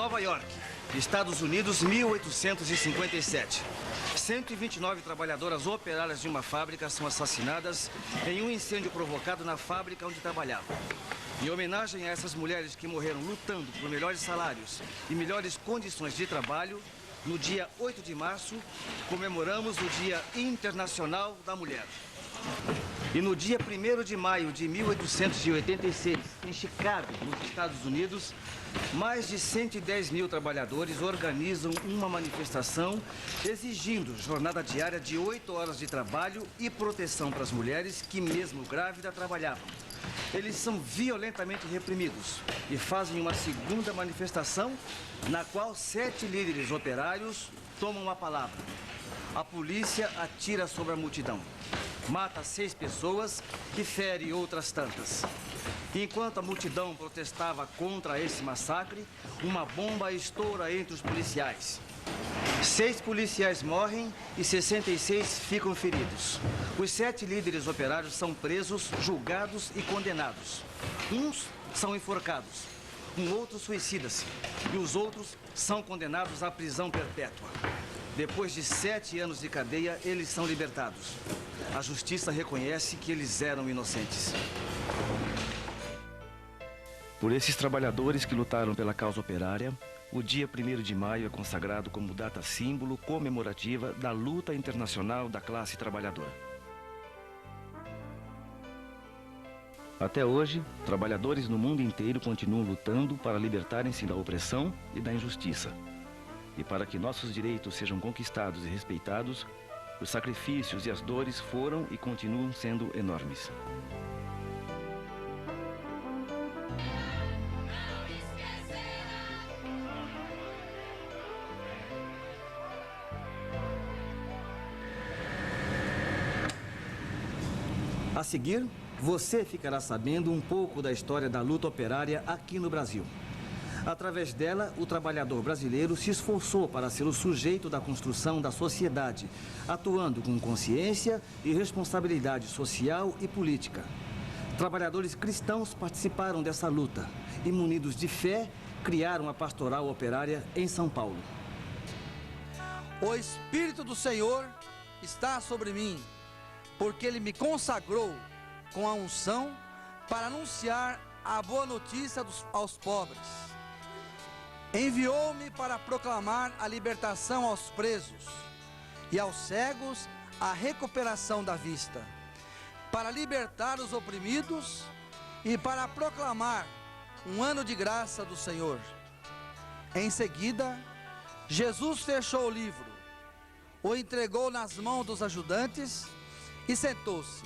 Nova York, Estados Unidos, 1857. 129 trabalhadoras operárias de uma fábrica são assassinadas em um incêndio provocado na fábrica onde trabalhavam. Em homenagem a essas mulheres que morreram lutando por melhores salários e melhores condições de trabalho, no dia 8 de março, comemoramos o Dia Internacional da Mulher. E no dia 1º de maio de 1886, em Chicago, nos Estados Unidos, mais de 110 mil trabalhadores organizam uma manifestação exigindo jornada diária de 8 horas de trabalho e proteção para as mulheres que, mesmo grávidas, trabalhavam. Eles são violentamente reprimidos e fazem uma segunda manifestação na qual 7 líderes operários tomam a palavra. A polícia atira sobre a multidão. Mata 6 pessoas e fere outras tantas. Enquanto a multidão protestava contra esse massacre, uma bomba estoura entre os policiais. 6 policiais morrem e 66 ficam feridos. Os 7 líderes operários são presos, julgados e condenados. Uns são enforcados, um outro suicida-se e os outros são condenados à prisão perpétua. Depois de 7 anos de cadeia, eles são libertados. A justiça reconhece que eles eram inocentes. Por esses trabalhadores que lutaram pela causa operária, o dia 1º de maio é consagrado como data símbolo comemorativa da luta internacional da classe trabalhadora. Até hoje, trabalhadores no mundo inteiro continuam lutando para libertarem-se da opressão e da injustiça. E para que nossos direitos sejam conquistados e respeitados, os sacrifícios e as dores foram e continuam sendo enormes. A seguir, você ficará sabendo um pouco da história da luta operária aqui no Brasil. Através dela, o trabalhador brasileiro se esforçou para ser o sujeito da construção da sociedade, atuando com consciência e responsabilidade social e política. Trabalhadores cristãos participaram dessa luta e, munidos de fé, criaram a Pastoral Operária em São Paulo. O Espírito do Senhor está sobre mim, porque Ele me consagrou com a unção para anunciar a boa notícia aos pobres. Enviou-me para proclamar a libertação aos presos e aos cegos a recuperação da vista, para libertar os oprimidos e para proclamar um ano de graça do Senhor. Em seguida, Jesus fechou o livro, o entregou nas mãos dos ajudantes e sentou-se.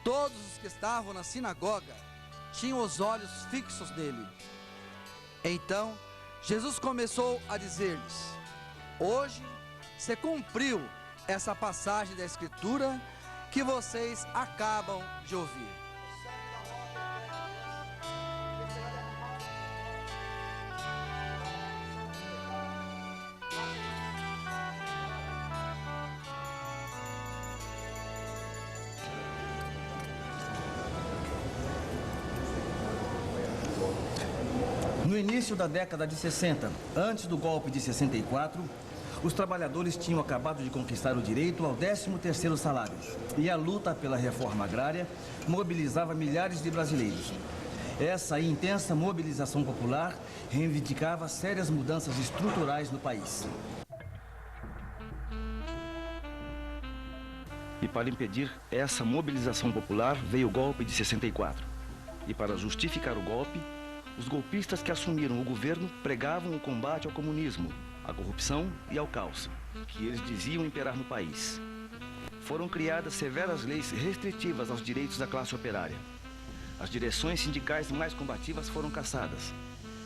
Todos os que estavam na sinagoga tinham os olhos fixos nele. Então, Jesus começou a dizer-lhes: hoje se cumpriu essa passagem da Escritura que vocês acabam de ouvir. No início da década de 60, antes do golpe de 64, os trabalhadores tinham acabado de conquistar o direito ao 13º salário. E a luta pela reforma agrária mobilizava milhares de brasileiros. Essa intensa mobilização popular reivindicava sérias mudanças estruturais no país. E para impedir essa mobilização popular veio o golpe de 64. E para justificar o golpe, os golpistas que assumiram o governo pregavam o combate ao comunismo, à corrupção e ao caos, que eles diziam imperar no país. Foram criadas severas leis restritivas aos direitos da classe operária. As direções sindicais mais combativas foram cassadas.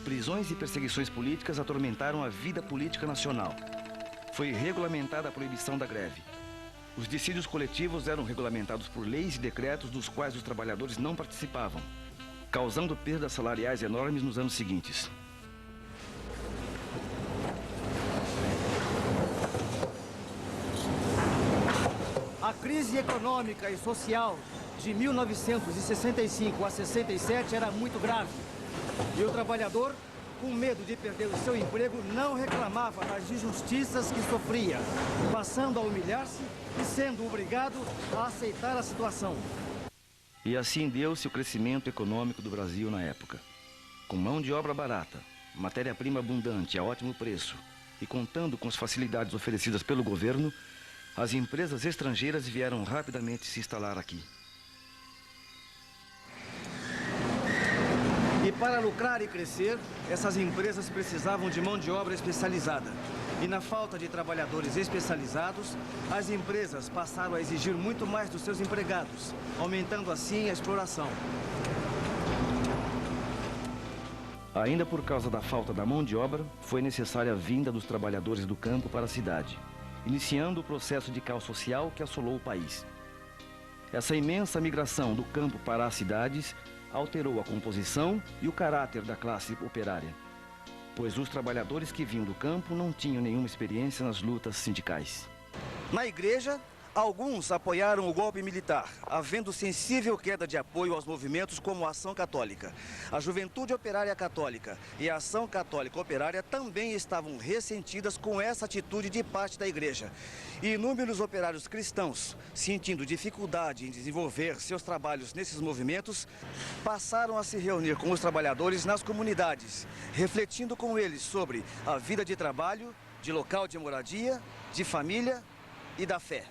Prisões e perseguições políticas atormentaram a vida política nacional. Foi regulamentada a proibição da greve. Os dissídios coletivos eram regulamentados por leis e decretos dos quais os trabalhadores não participavam, causando perdas salariais enormes nos anos seguintes. A crise econômica e social de 1965 a 67 era muito grave. E o trabalhador com medo de perder o seu emprego, não reclamava das injustiças que sofria, passando a humilhar-se e sendo obrigado a aceitar a situação. E assim deu-se o crescimento econômico do Brasil na época. Com mão de obra barata, matéria-prima abundante a ótimo preço e contando com as facilidades oferecidas pelo governo, as empresas estrangeiras vieram rapidamente se instalar aqui. E para lucrar e crescer, essas empresas precisavam de mão de obra especializada. E na falta de trabalhadores especializados, as empresas passaram a exigir muito mais dos seus empregados, aumentando assim a exploração. Ainda por causa da falta da mão de obra, foi necessária a vinda dos trabalhadores do campo para a cidade, iniciando o processo de caos social que assolou o país. Essa imensa migração do campo para as cidades alterou a composição e o caráter da classe operária, pois os trabalhadores que vinham do campo não tinham nenhuma experiência nas lutas sindicais. Na igreja, alguns apoiaram o golpe militar, havendo sensível queda de apoio aos movimentos como a Ação Católica. A Juventude Operária Católica e a Ação Católica Operária também estavam ressentidas com essa atitude de parte da igreja. E inúmeros operários cristãos, sentindo dificuldade em desenvolver seus trabalhos nesses movimentos, passaram a se reunir com os trabalhadores nas comunidades, refletindo com eles sobre a vida de trabalho, de local de moradia, de família e da fé.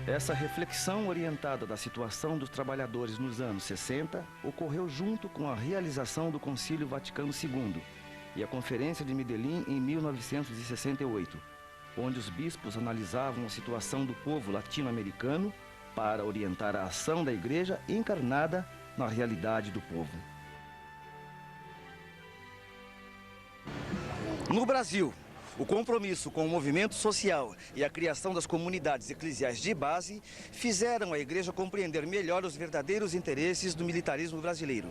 Essa reflexão orientada da situação dos trabalhadores nos anos 60 ocorreu junto com a realização do Concílio Vaticano II e a Conferência de Medellín em 1968, onde os bispos analisavam a situação do povo latino-americano para orientar a ação da igreja encarnada na realidade do povo. No Brasil, o compromisso com o movimento social e a criação das comunidades eclesiais de base fizeram a igreja compreender melhor os verdadeiros interesses do militarismo brasileiro.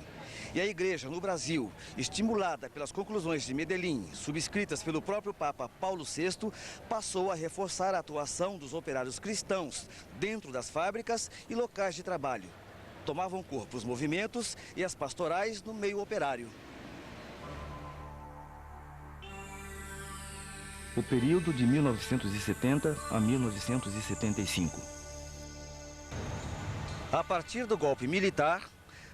E a igreja no Brasil, estimulada pelas conclusões de Medellín, subscritas pelo próprio Papa Paulo VI, passou a reforçar a atuação dos operários cristãos dentro das fábricas e locais de trabalho. Tomavam corpo os movimentos e as pastorais no meio operário. O período de 1970 a 1975. A partir do golpe militar,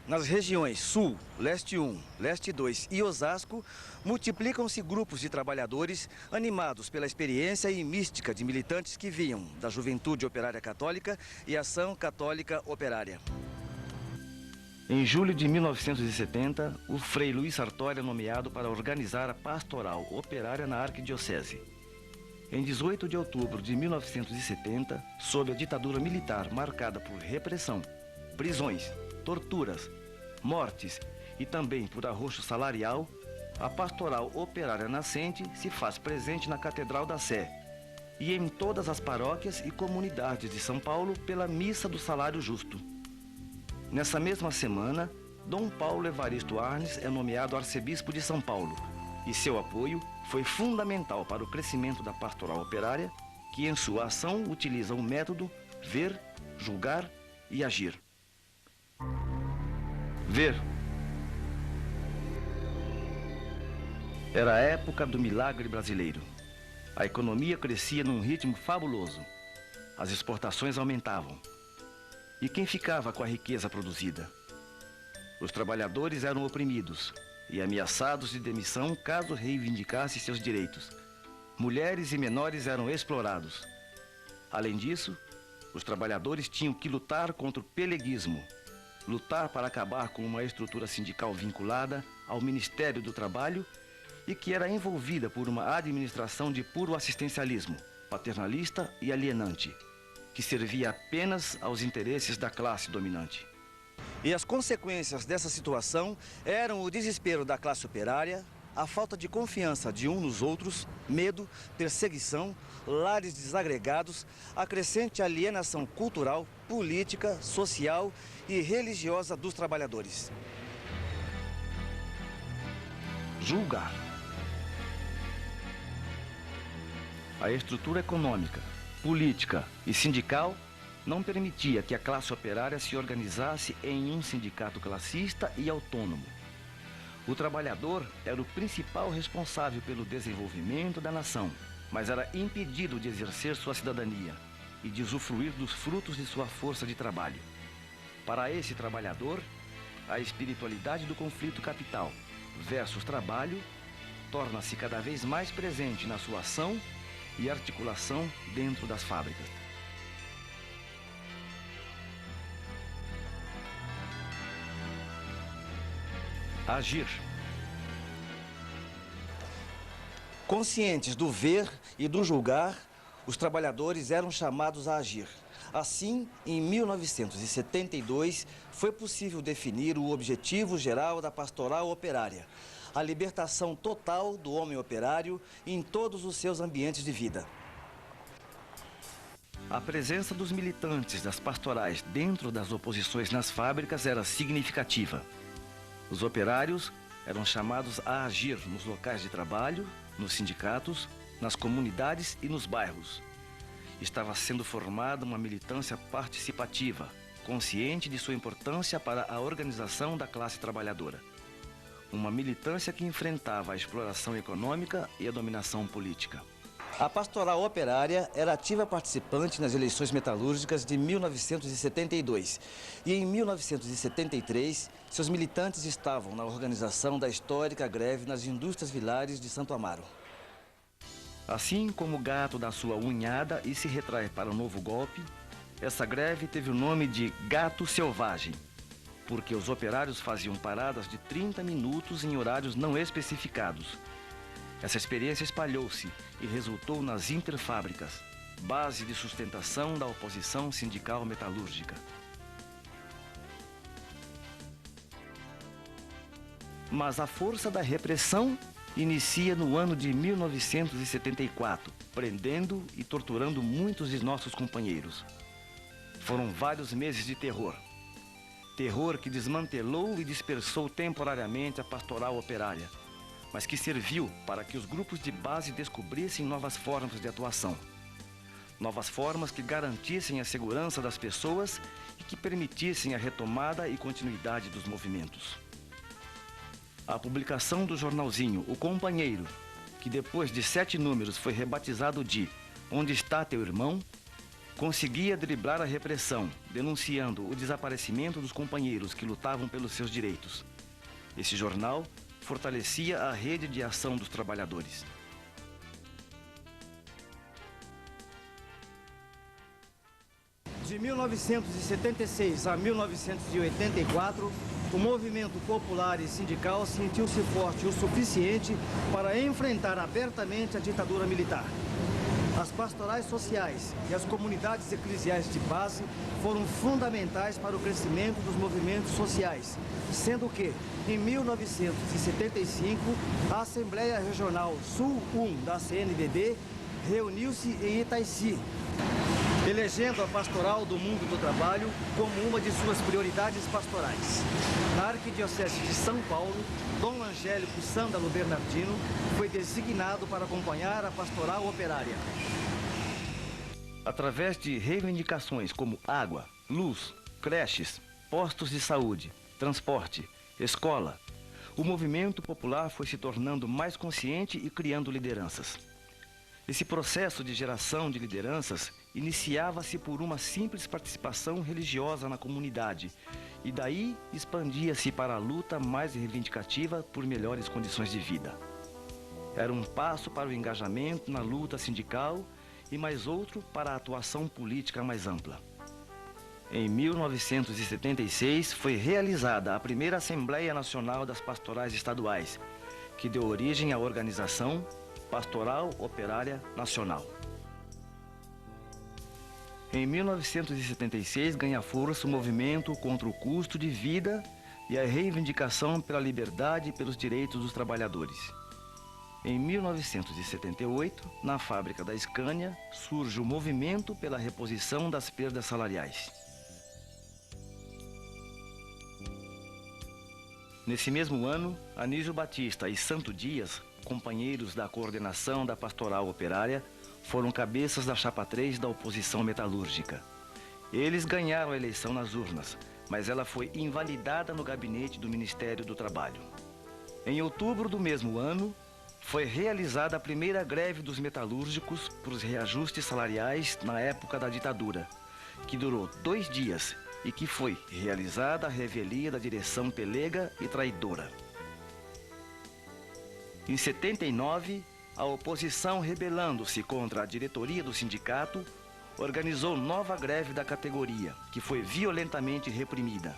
nas regiões Sul, Leste 1, Leste 2 e Osasco, multiplicam-se grupos de trabalhadores animados pela experiência e mística de militantes que vinham da Juventude Operária Católica e Ação Católica Operária. Em julho de 1970, o Frei Luiz Sartori é nomeado para organizar a pastoral operária na arquidiocese. Em 18 de outubro de 1970, sob a ditadura militar marcada por repressão, prisões, torturas, mortes e também por arroxo salarial, a pastoral operária nascente se faz presente na Catedral da Sé e em todas as paróquias e comunidades de São Paulo pela Missa do Salário Justo. Nessa mesma semana, Dom Paulo Evaristo Arnes é nomeado arcebispo de São Paulo e seu apoio foi fundamental para o crescimento da pastoral operária, que em sua ação utiliza o método ver, julgar e agir. Ver. Era a época do milagre brasileiro. A economia crescia num ritmo fabuloso. As exportações aumentavam. E quem ficava com a riqueza produzida? Os trabalhadores eram oprimidos e ameaçados de demissão caso reivindicassem seus direitos. Mulheres e menores eram explorados. Além disso, os trabalhadores tinham que lutar contra o peleguismo, lutar para acabar com uma estrutura sindical vinculada ao Ministério do Trabalho e que era envolvida por uma administração de puro assistencialismo, paternalista e alienante, que servia apenas aos interesses da classe dominante. E as consequências dessa situação eram o desespero da classe operária, a falta de confiança de uns nos outros, medo, perseguição, lares desagregados, a crescente alienação cultural, política, social e religiosa dos trabalhadores. Julgar. A estrutura econômica, política e sindical não permitia que a classe operária se organizasse em um sindicato classista e autônomo. O trabalhador era o principal responsável pelo desenvolvimento da nação, mas era impedido de exercer sua cidadania e de usufruir dos frutos de sua força de trabalho. Para esse trabalhador, a espiritualidade do conflito capital versus trabalho torna-se cada vez mais presente na sua ação e articulação dentro das fábricas. Agir. Conscientes do ver e do julgar, os trabalhadores eram chamados a agir. Assim, em 1972, foi possível definir o objetivo geral da pastoral operária: a libertação total do homem operário em todos os seus ambientes de vida. A presença dos militantes das pastorais dentro das oposições nas fábricas era significativa. Os operários eram chamados a agir nos locais de trabalho, nos sindicatos, nas comunidades e nos bairros. Estava sendo formada uma militância participativa, consciente de sua importância para a organização da classe trabalhadora. Uma militância que enfrentava a exploração econômica e a dominação política. A pastoral operária era ativa participante nas eleições metalúrgicas de 1972 e em 1973 seus militantes estavam na organização da histórica greve nas indústrias Vilares de Santo Amaro. Assim como o gato dá sua unhada e se retrai para um novo golpe, essa greve teve o nome de Gato Selvagem, porque os operários faziam paradas de 30 minutos em horários não especificados. Essa experiência espalhou-se e resultou nas interfábricas, base de sustentação da oposição sindical metalúrgica. Mas a força da repressão inicia no ano de 1974, prendendo e torturando muitos de nossos companheiros. Foram vários meses de terror. Terror que desmantelou e dispersou temporariamente a pastoral operária, mas que serviu para que os grupos de base descobrissem novas formas de atuação. Novas formas que garantissem a segurança das pessoas e que permitissem a retomada e continuidade dos movimentos. A publicação do jornalzinho O Companheiro, que depois de 7 números foi rebatizado de Onde Está Teu Irmão?, conseguia driblar a repressão, denunciando o desaparecimento dos companheiros que lutavam pelos seus direitos. Esse jornal fortalecia a rede de ação dos trabalhadores. De 1976 a 1984, o movimento popular e sindical sentiu-se forte o suficiente para enfrentar abertamente a ditadura militar. As pastorais sociais e as comunidades eclesiais de base foram fundamentais para o crescimento dos movimentos sociais, sendo que, em 1975, a Assembleia Regional Sul 1 da CNBB reuniu-se em Itaici, elegendo a Pastoral do Mundo do Trabalho como uma de suas prioridades pastorais. Na Arquidiocese de São Paulo, Dom Angélico Sândalo Bernardino foi designado para acompanhar a pastoral operária. Através de reivindicações como água, luz, creches, postos de saúde, transporte, escola, o movimento popular foi se tornando mais consciente e criando lideranças. Esse processo de geração de lideranças iniciava-se por uma simples participação religiosa na comunidade e daí expandia-se para a luta mais reivindicativa por melhores condições de vida. Era um passo para o engajamento na luta sindical e mais outro para a atuação política mais ampla. Em 1976 foi realizada a primeira Assembleia Nacional das Pastorais Estaduais, que deu origem à organização Pastoral Operária Nacional. Em 1976 ganha força o movimento contra o custo de vida e a reivindicação pela liberdade e pelos direitos dos trabalhadores. Em 1978, na fábrica da Scania, surge o movimento pela reposição das perdas salariais. Nesse mesmo ano, Anísio Batista e Santo Dias, companheiros da coordenação da pastoral operária, foram cabeças da chapa 3 da oposição metalúrgica. Eles ganharam a eleição nas urnas, mas ela foi invalidada no gabinete do Ministério do Trabalho. Em outubro do mesmo ano, foi realizada a primeira greve dos metalúrgicos por reajustes salariais na época da ditadura, que durou 2 dias e que foi realizada à revelia da direção pelega e traidora. Em 79, a oposição, rebelando-se contra a diretoria do sindicato, organizou nova greve da categoria, que foi violentamente reprimida.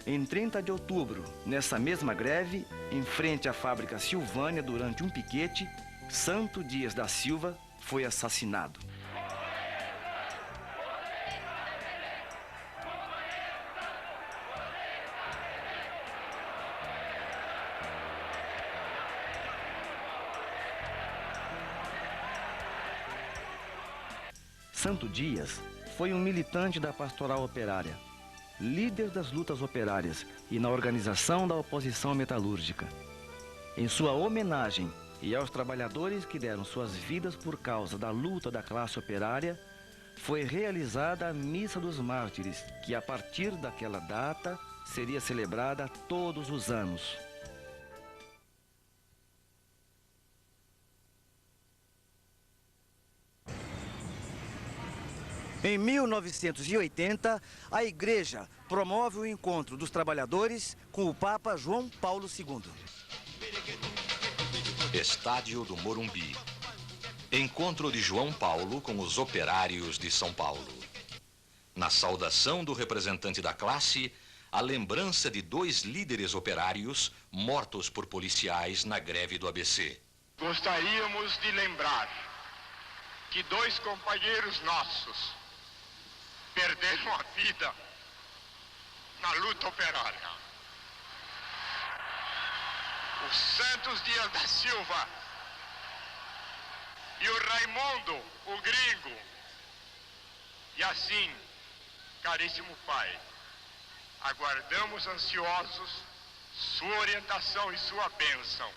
Em 30 de outubro, nessa mesma greve, em frente à fábrica Silvânia, durante um piquete, Santo Dias da Silva foi assassinado. Santo Dias foi um militante da Pastoral Operária, líder das lutas operárias e na organização da oposição metalúrgica. Em sua homenagem e aos trabalhadores que deram suas vidas por causa da luta da classe operária, foi realizada a Missa dos Mártires, que a partir daquela data seria celebrada todos os anos. Em 1980, a Igreja promove o encontro dos trabalhadores com o Papa João Paulo II. Estádio do Morumbi. Encontro de João Paulo com os operários de São Paulo. Na saudação do representante da classe, a lembrança de 2 líderes operários mortos por policiais na greve do ABC. Gostaríamos de lembrar que 2 companheiros nossos perderam a vida na luta operária. O Santos Dias da Silva e o Raimundo, o gringo. E assim, caríssimo pai, aguardamos ansiosos sua orientação e sua bênção.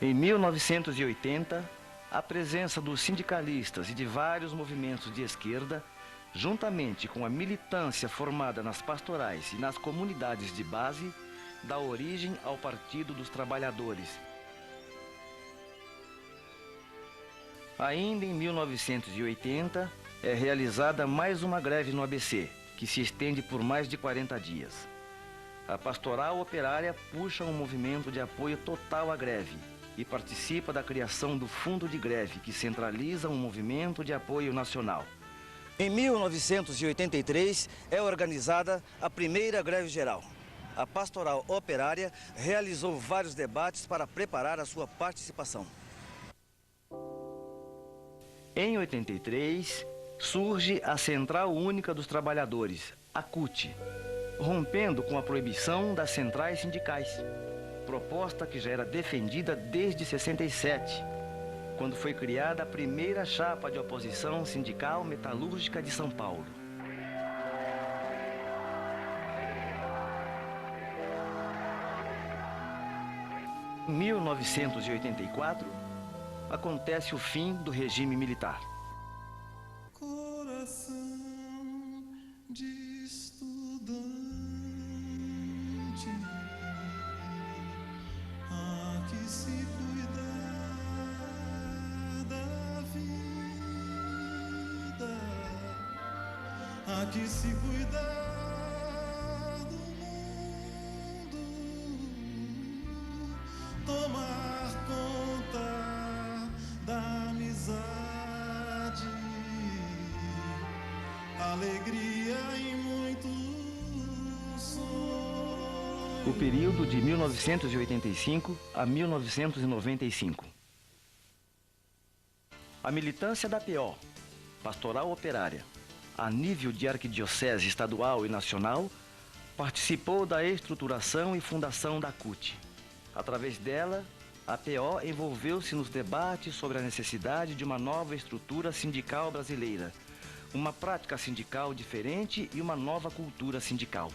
Em 1980, a presença dos sindicalistas e de vários movimentos de esquerda, juntamente com a militância formada nas pastorais e nas comunidades de base, dá origem ao Partido dos Trabalhadores. Ainda em 1980, é realizada mais uma greve no ABC, que se estende por mais de 40 dias. A Pastoral Operária puxa um movimento de apoio total à greve e participa da criação do Fundo de Greve, que centraliza um movimento de apoio nacional. Em 1983, é organizada a primeira greve geral. A Pastoral Operária realizou vários debates para preparar a sua participação. Em 83, surge a Central Única dos Trabalhadores, a CUT, rompendo com a proibição das centrais sindicais. Proposta que já era defendida desde 67, quando foi criada a primeira chapa de oposição sindical metalúrgica de São Paulo. Em 1984, acontece o fim do regime militar. Coração de estudante, há que se cuidar da vida, há que se cuidar do mundo, tomar conta da amizade, alegria e muito sonho. O período de 1985 a 1995. A militância da PO, Pastoral Operária, a nível de arquidiocese estadual e nacional, participou da estruturação e fundação da CUT. Através dela, a PO envolveu-se nos debates sobre a necessidade de uma nova estrutura sindical brasileira, uma prática sindical diferente e uma nova cultura sindical.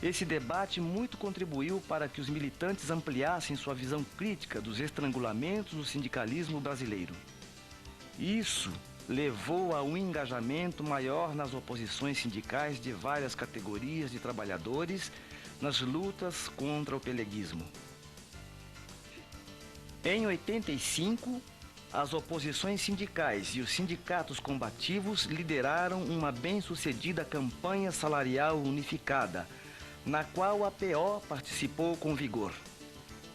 Esse debate muito contribuiu para que os militantes ampliassem sua visão crítica dos estrangulamentos do sindicalismo brasileiro. Isso levou a um engajamento maior nas oposições sindicais de várias categorias de trabalhadores nas lutas contra o peleguismo. Em 85, as oposições sindicais e os sindicatos combativos lideraram uma bem-sucedida campanha salarial unificada, na qual a PO participou com vigor.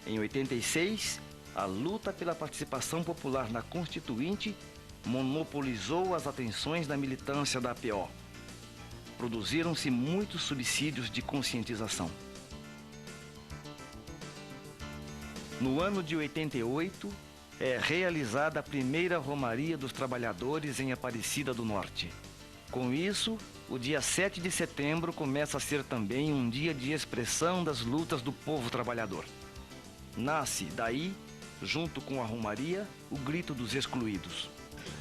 Em 86, a luta pela participação popular na Constituinte monopolizou as atenções da militância da PO. Produziram-se muitos subsídios de conscientização. No ano de 88, é realizada a primeira Romaria dos Trabalhadores em Aparecida do Norte. Com isso, o dia 7 de setembro começa a ser também um dia de expressão das lutas do povo trabalhador. Nasce, daí, junto com a Romaria, o grito dos excluídos.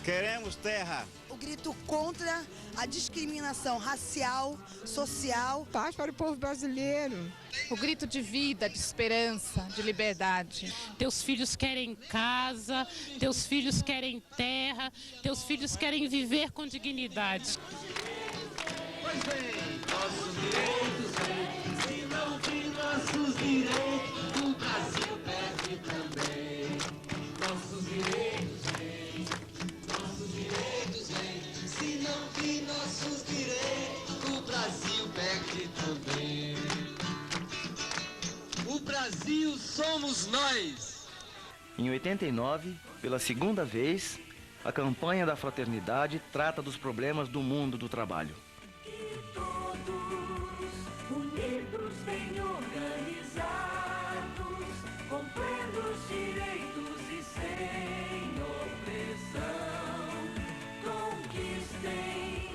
Queremos terra. O grito contra a discriminação racial, social. Paz para o povo brasileiro. O grito de vida, de esperança, de liberdade. Teus filhos querem casa, teus filhos querem terra, teus filhos querem viver com dignidade. Pois bem, nossos direitos vêm, se não vir nossos direitos, o Brasil perde também. Nossos direitos vêm, nossos direitos vêm, se não vir nossos direitos, o Brasil perde também. O Brasil somos nós. Em 89, pela segunda vez, a campanha da fraternidade trata dos problemas do mundo do trabalho. Unidos, bem organizados, com plenos direitos e sem opressão, conquistem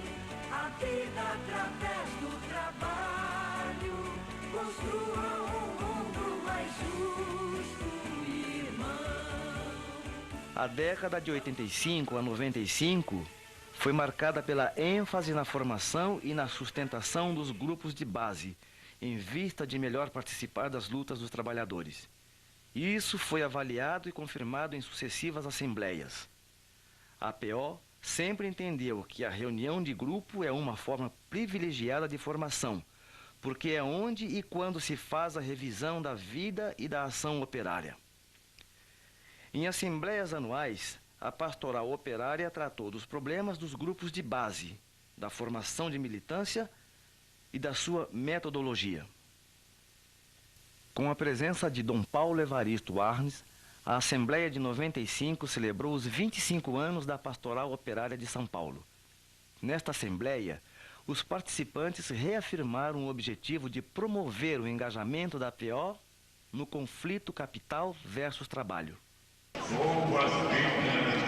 a vida através do trabalho, construam um mundo mais justo, irmão. A década de 85 a 95 foi marcada pela ênfase na formação e na sustentação dos grupos de base, em vista de melhor participar das lutas dos trabalhadores. Isso foi avaliado e confirmado em sucessivas assembleias. A PO sempre entendeu que a reunião de grupo é uma forma privilegiada de formação, porque é onde e quando se faz a revisão da vida e da ação operária. Em assembleias anuais, a Pastoral Operária tratou dos problemas dos grupos de base, da formação de militância e da sua metodologia. Com a presença de Dom Paulo Evaristo Arnes, a Assembleia de 95 celebrou os 25 anos da Pastoral Operária de São Paulo. Nesta Assembleia, os participantes reafirmaram o objetivo de promover o engajamento da PO no conflito capital versus trabalho. Boas-vindas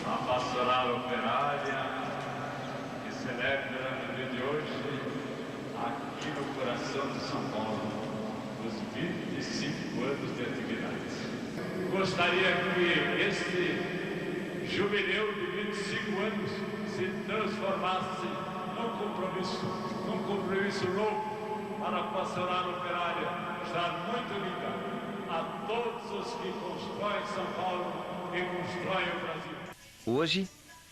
à Pastoral Operária, que celebra no dia de hoje, aqui no coração de São Paulo, os 25 anos de atividade. Gostaria que este jubileu de 25 anos se transformasse num compromisso novo para a Pastoral Operária, estar muito ligado a todos os que constroem São Paulo e constroem o Brasil. Hoje,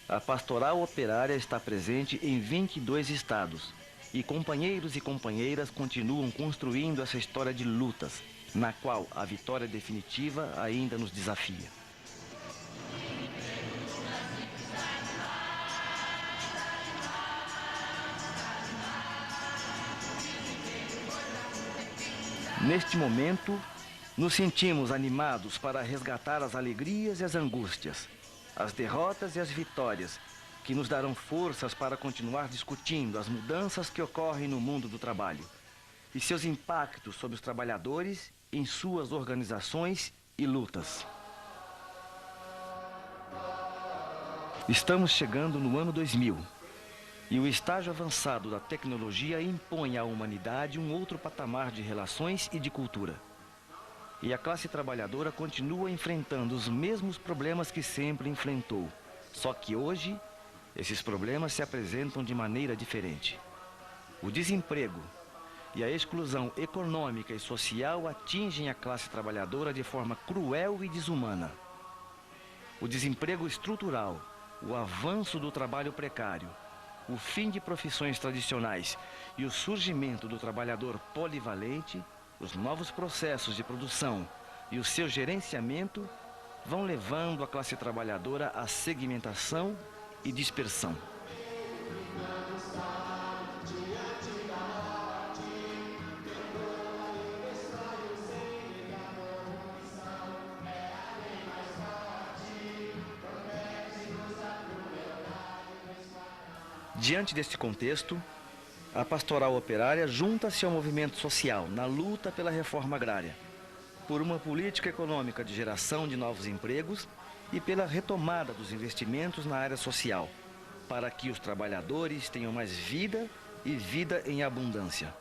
a Pastoral Operária está presente em 22 estados e companheiros e companheiras continuam construindo essa história de lutas, na qual a vitória definitiva ainda nos desafia. Neste momento, nos sentimos animados para resgatar as alegrias e as angústias, as derrotas e as vitórias, que nos darão forças para continuar discutindo as mudanças que ocorrem no mundo do trabalho e seus impactos sobre os trabalhadores em suas organizações e lutas. Estamos chegando no ano 2000 e o estágio avançado da tecnologia impõe à humanidade um outro patamar de relações e de cultura. E a classe trabalhadora continua enfrentando os mesmos problemas que sempre enfrentou. Só que hoje, esses problemas se apresentam de maneira diferente. O desemprego e a exclusão econômica e social atingem a classe trabalhadora de forma cruel e desumana. O desemprego estrutural, o avanço do trabalho precário, o fim de profissões tradicionais e o surgimento do trabalhador polivalente, os novos processos de produção e o seu gerenciamento vão levando a classe trabalhadora à segmentação e dispersão. Diante deste contexto, a pastoral operária junta-se ao movimento social na luta pela reforma agrária, por uma política econômica de geração de novos empregos e pela retomada dos investimentos na área social, para que os trabalhadores tenham mais vida e vida em abundância.